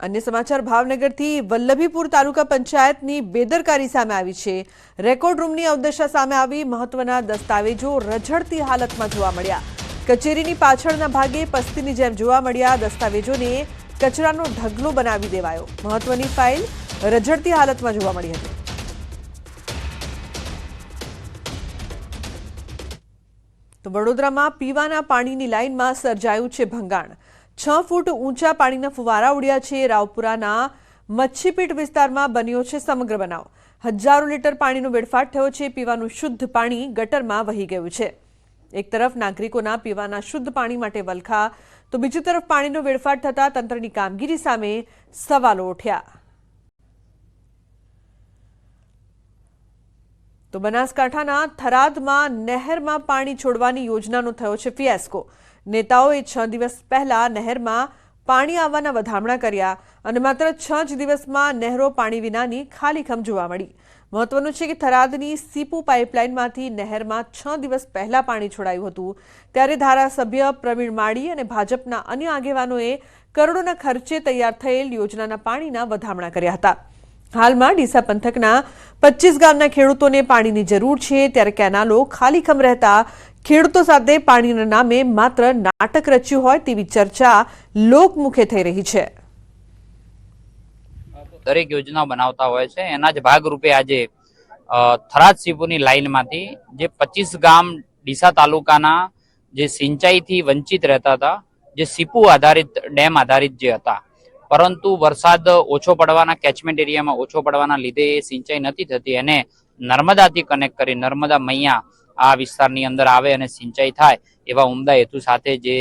अन्य समाचार भावनगरથી વલ્લભીપુર તાલુકા પંચાયતની બેદરકારી સામે આવી છે। રેકોર્ડ રૂમની અવદશા સામે આવી, મહત્વના દસ્તાવેજો રઝળતી હાલતમાં જોવા મળ્યા। કચેરીની પાછળના ભાગે પસ્તીની જેમ જોવા મળ્યા દસ્તાવેજોને કચરાનો ઢગલો બનાવી દેવાયો। મહત્વની ફાઇલ રઝળતી હાલતમાં જોવા મળી હતી। તો વડોદરામાં પીવાના પાણીની લાઇનમાં સર્જાયું છે ભંગાણ। 6 ફૂટ ઊંચા પાણીના ફુવારા ઉડ્યા છે। રાવપુરાના મચ્છીપીટ વિસ્તારમાં બન્યો છે સમગ્ર બનાવ। હજારો લીટર પાણીનો વેડફાટ થયો છે। પીવાનું શુદ્ધ પાણી ગટરમાં વહી ગયું છે। એક તરફ નાગરિકોના પીવાના શુદ્ધ પાણી માટે વલખા, તો બીજી તરફ પાણીનો વેડફાટ થતા તંત્રની કામગીરી સામે સવાલો ઉઠ્યા। તો બનાસકાંઠાના થરાદમાં નહેરમાં પાણી છોડવાની યોજનાનો થયો છે ફિયાસ્કો। નેતાઓએ 6 દિવસ પહેલા નહેરમાં પાણી આવવાના વધામણા કર્યા અને માત્ર 6 જ દિવસમાં નહેરો પાણી વિનાની ખાલીખમ જોવા મળી। મહત્વનું છે કે થરાદની સીપુ પાઇપલાઇનમાંથી નહેરમાં 6 દિવસ પહેલા પાણી છોડાયું હતું, ત્યારે ધારાસભ્ય પ્રવીણ માળી અને ભાજપના અન્ય આગેવાનોએ કરોડોના ખર્ચે તૈયાર થયેલ યોજનાના પાણીના વધામણા કર્યા હતા। હાલમાં ડીસા પંથકના 25 ગામના ખેડૂતોને પાણીની જરૂર છે, ત્યારે કેનાલો ખાલીખમ રહેતા ખેડૂતો સાથે પાણીના નામે માત્ર નાટક રચ્યું હોય તેવી ચર્ચા લોકમુખે થઈ રહી છે। દરેક યોજના બનાવતા હોય છે, એના જ ભાગરૂપે આજે થરાદ સીપુની લાઇનમાંથી જે 25 ગામ ડીસા તાલુકાના જે સિંચાઈથી વંચિત રહેતા હતા, જે સીપુ આધારિત ડેમ આધારિત જે હતા, પરંતુ વરસાદ ઓછો પડવાના કેચમેન્ટ એરિયામાં ઓછો પડવાના લીધે એ સિંચાઈ નથી થતી, એને નર્મદાથી કનેક્ટ કરી નર્મદા મૈયા આ વિસ્તારની અંદર આવે અને સિંચાઈ થાય એવા ઉમદા હેતુ સાથે જે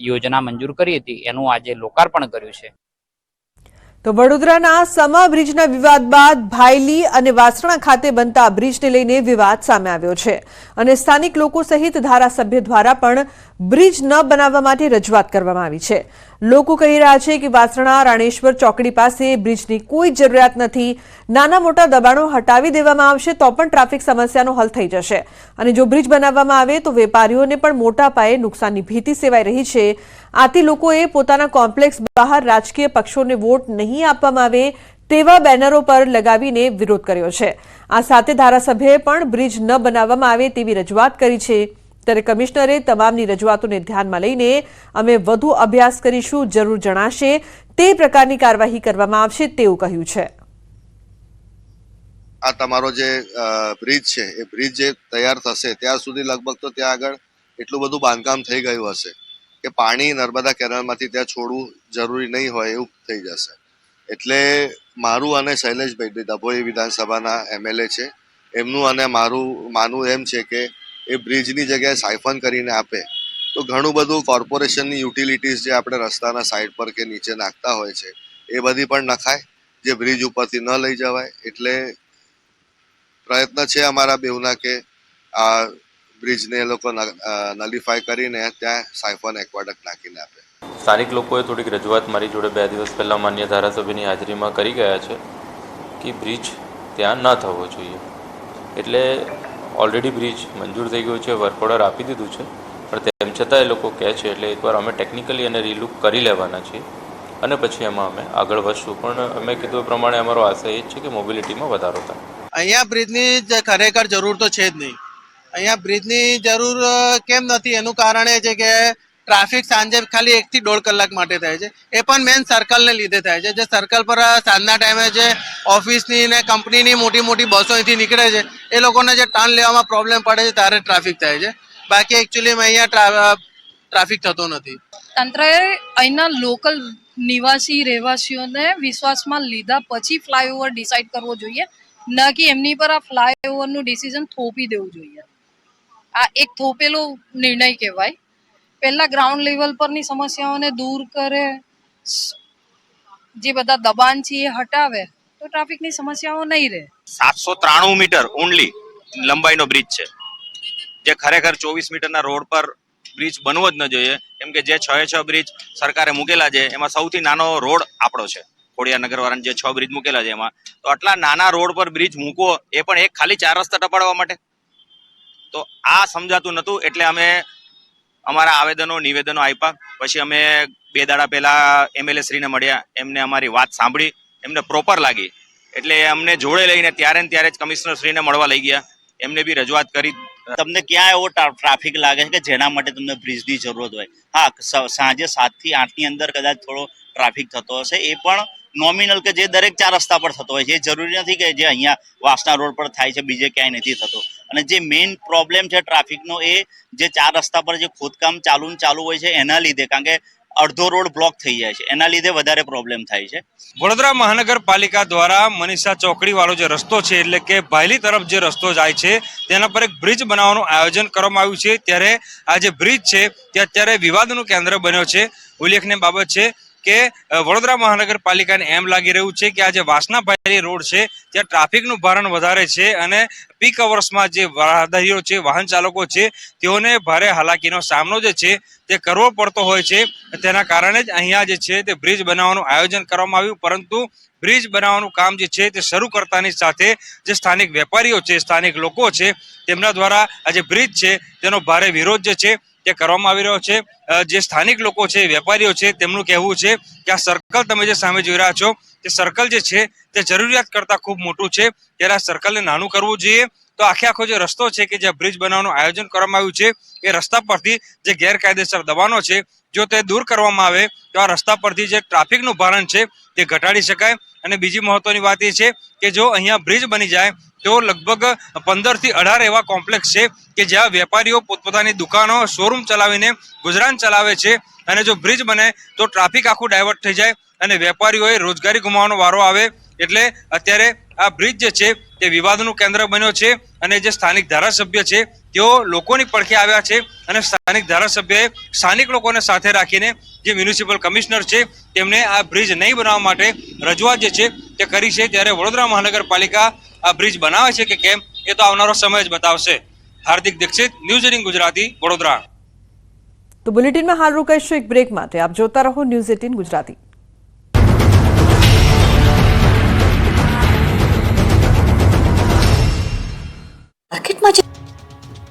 યોજના મંજૂર કરી હતી એનું આજે લોકાર્પણ કર્યું છે। તો વડોદરાના સમા બ્રિજના વિવાદ બાદ ભાયલી અને વાસણા ખાતે બનતા બ્રિજને લઈને વિવાદ સામે આવ્યો છે અને સ્થાનિક લોકો સહિત ધારાસભ્ય દ્વારા પણ બ્રિજ ન બનાવવા માટે રજૂઆત કરવામાં આવી છે। લોકો કહી રહ્યા છે કે વાસણા રાણેશ્વર ચોકડી પાસે બ્રિજની કોઈ જરૂરિયાત નથી। નાના મોટા દબાણો હટાવી દેવામાં આવશે તો પણ ટ્રાફિક સમસ્યાનો હલ થઈ જશે અને જો બ્રિજ બનાવવામાં આવે તો વેપારીઓને પણ મોટા પાયે નુકસાનની ભીતિ સેવાઈ રહી છે। આથી લોકોએ પોતાના કોમ્પ્લેક્સ બહાર રાજકીય પક્ષોને વોટ નહીં આપવામાં આવે તેવા બેનરો પર લગાવીને વિરોધ કર્યો છે। આ સાથે ધારાસભ્યએ પણ બ્રિજ ન બનાવવામાં આવે તેવી રજૂઆત કરી છે, ત્યારે કમિશનરે તમામની રજૂઆતોને ધ્યાનમાં લઈને અમે વધુ અભ્યાસ કરીશું, જરૂર જણાશે તે પ્રકારની કાર્યવાહી કરવામાં આવશે તેવું કહ્યું છે। આ તમારો જે બ્રિજ છે એ બ્રિજ જે તૈયાર થશે ત્યાં સુધી લગભગ તો ત્યાં આગળ એટલું બધું બાંધકામ થઈ ગયું હશે કે પાણી નર્મદા કેનાલમાંથી ત્યાં છોડવું જરૂરી નહીં હોય એવું થઈ જશે। એટલે મારું અને શૈલેષભાઈ ડભોઈ વિધાનસભાના MLA છે, એમનું અને મારું માનવું એમ છે કે એ બ્રિજની જગ્યાએ સાયફન કરીને આપે તો ઘણું બધું કોર્પોરેશનની યુટિલિટીઝ જે આપણે રસ્તાના સાઈડ પર કે નીચે નાખતા હોય છે એ બધી પણ નખાય, જે બ્રિજ ઉપરથી ન લઈ જવાય। એટલે પ્રયત્ન છે અમારા બેઉના કે આ બ્રિજને એ લોકો નલિફાય કરીને ત્યાં સાયફન એક્વાડક્ટ નાખીને આપે। સ્થાનિક લોકોએ થોડીક રજૂઆત મારી જોડે 2 દિવસ પહેલાં માન્ય ધારાસભ્યની હાજરીમાં કરી ગયા છે કે બ્રિજ ત્યાં ન થવો જોઈએ। એટલે ઓલરેડી બ્રિજ મંજૂર થઈ ગયું છે, વર્ક ઓર્ડર આપી દીધું છે, પણ તેમ છતાં એ લોકો કહે છે એટલે એકવાર અમે ટેકનિકલી એને રીલુક કરી લેવાના છીએ અને પછી એમાં અમે આગળ વધશું। પણ અમે કીધું એ પ્રમાણે અમારો આશય એ જ છે કે મોબિલિટીમાં વધારો થાય। અહીંયા બ્રિજની ખરેખર જરૂર તો છે જ નહીં। અહીંયા બ્રિજની જરૂર કેમ નથી એનું કારણ એ છે કે ટ્રાફિક સાંજે ખાલી 1 થી 1.5 કલાક માટે થાય છે, એ પણ મેન સર્કલને લીધે થાય છે। જે સર્કલ પર સાંજના ટાઈમે જે ઓફિસની ને કંપનીની મોટી મોટી બસો અહીંથી નીકળે છે એ લોકોને જે ટર્ન લેવામાં પ્રોબ્લેમ પડે છે ત્યારે ટ્રાફિક થાય છે, બાકી એકચ્યુઅલીમાં અહીંયા ટ્રાફિક થતો નથી। તંત્રએ અહીંના લોકલ નિવાસી રહેવાસીઓને વિશ્વાસમાં લીધા પછી ફ્લાયઓવર ડિસાઇડ કરવો જોઈએ, ન કે એમની પર આ ફ્લાયઓવરનું ડિસિઝન થોપી દેવું જોઈએ। આ એક થોપેલો નિર્ણય કહેવાય। પહેલા ગ્રાઉન્ડ લેવલ પરની સમસ્યાઓને દૂર કરે, જે બધા દબાણ છે એ હટાવે તો ટ્રાફિકની સમસ્યાઓ નહીં રહે। 793 મીટર ઓનલી લંબાઈનો બ્રિજ છે, જે ખરેખર 24 મીટરના રોડ પર બ્રિજ બનવો જ ન જોઈએ, કેમ કે જે 6 બ્રિજ સરકારે મૂકેલા છે એમાં સૌથી નાનો રોડ આપણો છે, ખોડિયારનગર વાળાને જે 6 બ્રિજ મૂકેલા છે એમાં, તો આટલા નાના રોડ પર બ્રિજ મૂકવો એ પણ એક ખાલી 4 રસ્તા ટપાડવા માટે, તો આ સમજાતું નહોતું। એટલે અમે અમારા આવેદનો નિવેદનો આપ્યા, પછી અમે 2 દાડા પહેલા MLA શ્રીને મળ્યા, એમને અમારી વાત સાંભળી, એમને પ્રોપર લાગી એટલે અમને જોડે લઈને ત્યારે ને ત્યારે જ કમિશનર શ્રીને મળવા લઈ ગયા, એમને બી રજૂઆત કરી. તમને ક્યાં એવો ટ્રાફિક લાગે છે કે જેના માટે તમને બ્રિજની જરૂરત હોય? હા, સાંજે 7 થી 8 ની અંદર કદાચ થોડો ટ્રાફિક થતો હશે, એ પણ નોમિનલ કે જે દરેક 4 રસ્તા પર થતો હોય છે. એ જરૂરી નથી કે જે અહીંયા વાસણા રોડ પર થાય છે બીજે ક્યાંય નથી થતો. અને જે મેઇન પ્રોબ્લેમ છે ટ્રાફિકનો, એ જે 4 રસ્તા પર જે ખોદકામ ચાલુ હોય છે એના લીધે, કારણ કે અડધો રોડ બ્લોક થઈ જાય છે, એના લીધે વધારે પ્રોબ્લેમ થાય છે. વડોદરા મહાનગરપાલિકા દ્વારા મનીષા ચોકડી વાળો જે રસ્તો છે, એટલે કે ભાયલી તરફ જે રસ્તો જાય છે તેના પર એક બ્રિજ બનાવવાનું આયોજન કરવામાં આવ્યું છે. ત્યારે આ જે બ્રિજ છે તે અત્યારે વિવાદનું કેન્દ્ર બન્યો છે. ઉલ્લેખનીય બાબત છે કે વડોદરા મહાનગરપાલિકાને એમ લાગી રહ્યું છે કે આ જે વાસણા ભાયલી રોડ છે ત્યાં ટ્રાફિકનું ભારણ વધારે છે અને પીક અવર્સમાં જે રાહદારીઓ છે, વાહન ચાલકો છે, તેઓને ભારે હાલાકીનો સામનો જે છે તે કરવો પડતો હોય છે. તેના કારણે જ અહીંયા જે છે તે બ્રિજ બનાવવાનું આયોજન કરવામાં આવ્યું, પરંતુ બ્રિજ બનાવવાનું કામ જે છે તે શરૂ કરતાની સાથે જે સ્થાનિક વેપારીઓ છે, સ્થાનિક લોકો છે, તેમના દ્વારા આ જે બ્રિજ છે તેનો ભારે વિરોધ જે છે તે કરવામાં આવી રહ્યો છે. જે સ્થાનિક લોકો છે, વેપારીઓ છે, તેમનું કહેવું છે કે આ સર્કલ તમે જે સામે જોઈ રહ્યા છો તે સર્કલ જે છે તે જરૂરિયાત કરતાં ખૂબ મોટું છે, ત્યારે આ સર્કલને નાનું કરવું જોઈએ. તો આખો જે રસ્તો છે કે જે બ્રિજ બનાવવાનું આયોજન કરવામાં આવ્યું છે એ રસ્તા પરથી જે ગેરકાયદેસર દબાણો છે જો તે દૂર કરવામાં આવે તો આ રસ્તા પરથી જે ટ્રાફિકનું ભારણ છે તે ઘટાડી શકાય. અને બીજી મહત્વની વાત એ છે કે જો અહીંયા બ્રિજ બની જાય તો લગભગ 15 થી 18 એવા કોમ્પ્લેક્સ છે કે જ્યાં વેપારીઓ પોતપોતાની દુકાનો, શોરૂમ ચલાવીને ગુજરાન ચલાવે છે. અને જો બ્રિજ બને તો ટ્રાફિક આખું ડાયવર્ટ થઈ જાય અને વેપારીઓએ રોજગારી ગુમાવવાનો વારો આવે. એટલે અત્યારે આ બ્રિજ જે છે તે વિવાદનું કેન્દ્ર બન્યો છે અને જે સ્થાનિક ધારાસભ્ય છે તેઓ લોકોની પડખે આવ્યા છે અને સ્થાનિક ધારાસભ્યએ સ્થાનિક લોકોને સાથે રાખીને જે મ્યુનિસિપલ કમિશનર છે તેમને આ બ્રિજ નહીં બનાવવા માટે રજૂઆત જે છે તે કરી છે. ત્યારે વડોદરા મહાનગરપાલિકા આ બ્રિજ બનાવે છે કે કેમ એ તો આવનારો સમય જ બતાવશે. હાર્દિક દીક્ષિત, ન્યૂઝ 18 ગુજરાતી, વડોદરા. તો બુલેટિનમાં હાલ રોકાઈશું એક બ્રેક માટે. આપ જોતા રહો ન્યૂઝ 18 ગુજરાતી.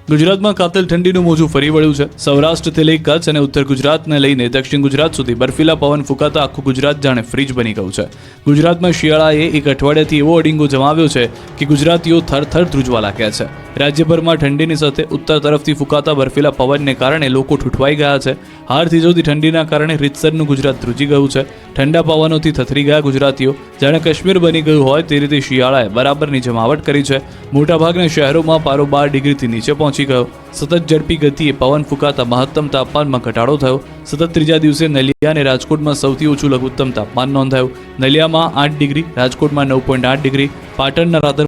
ગુજરાતમાં કાતિલ ઠંડીનું મોજું ફરી વળ્યું છે. સૌરાષ્ટ્રથી લઈ કચ્છ અને ઉત્તર ગુજરાતને લઈને દક્ષિણ ગુજરાત સુધી બર્ફીલા પવન ફૂંકાતા આખું ગુજરાત જાણે ફ્રીજ બની ગયું છે. ગુજરાતમાં શિયાળાએ એક અઠવાડિયાથી એવો અડીંગો જમાવ્યો છે કે ગુજરાતીઓ થરથર ધ્રુજવા લાગ્યા છે. રાજ્યભરમાં ઠંડીની સાથે ઉત્તર તરફથી ફૂંકાતા બર્ફીલા પવનને કારણે લોકો ઠૂઠવાઈ ગયા છે. હાર થીજોતી ઠંડીના કારણે રીતસરનું ગુજરાત ધ્રુજી ગયું છે. ઠંડા પવનોથી થથરી ગયા ગુજરાતીઓ જાણે કાશ્મીર બની ગયું હોય તે રીતે શિયાળાએ બરાબરની જમાવટ કરી છે. મોટાભાગના શહેરોમાં પારો 12 ડિગ્રીથી નીચે પહોંચી ગયો. સતત ઝડપી ગતિએ પવન ફૂંકાતા મહત્તમ તાપમાનમાં ઘટાડો થયો. સતત ત્રીજા દિવસે નલિયા અને રાજકોટમાં સૌથી ઓછું લઘુત્તમ તાપમાન નોંધાયું. નલિયામાં 8 ડિગ્રી, રાજકોટમાં 9.8 ડિગ્રી, પાટણના રાધર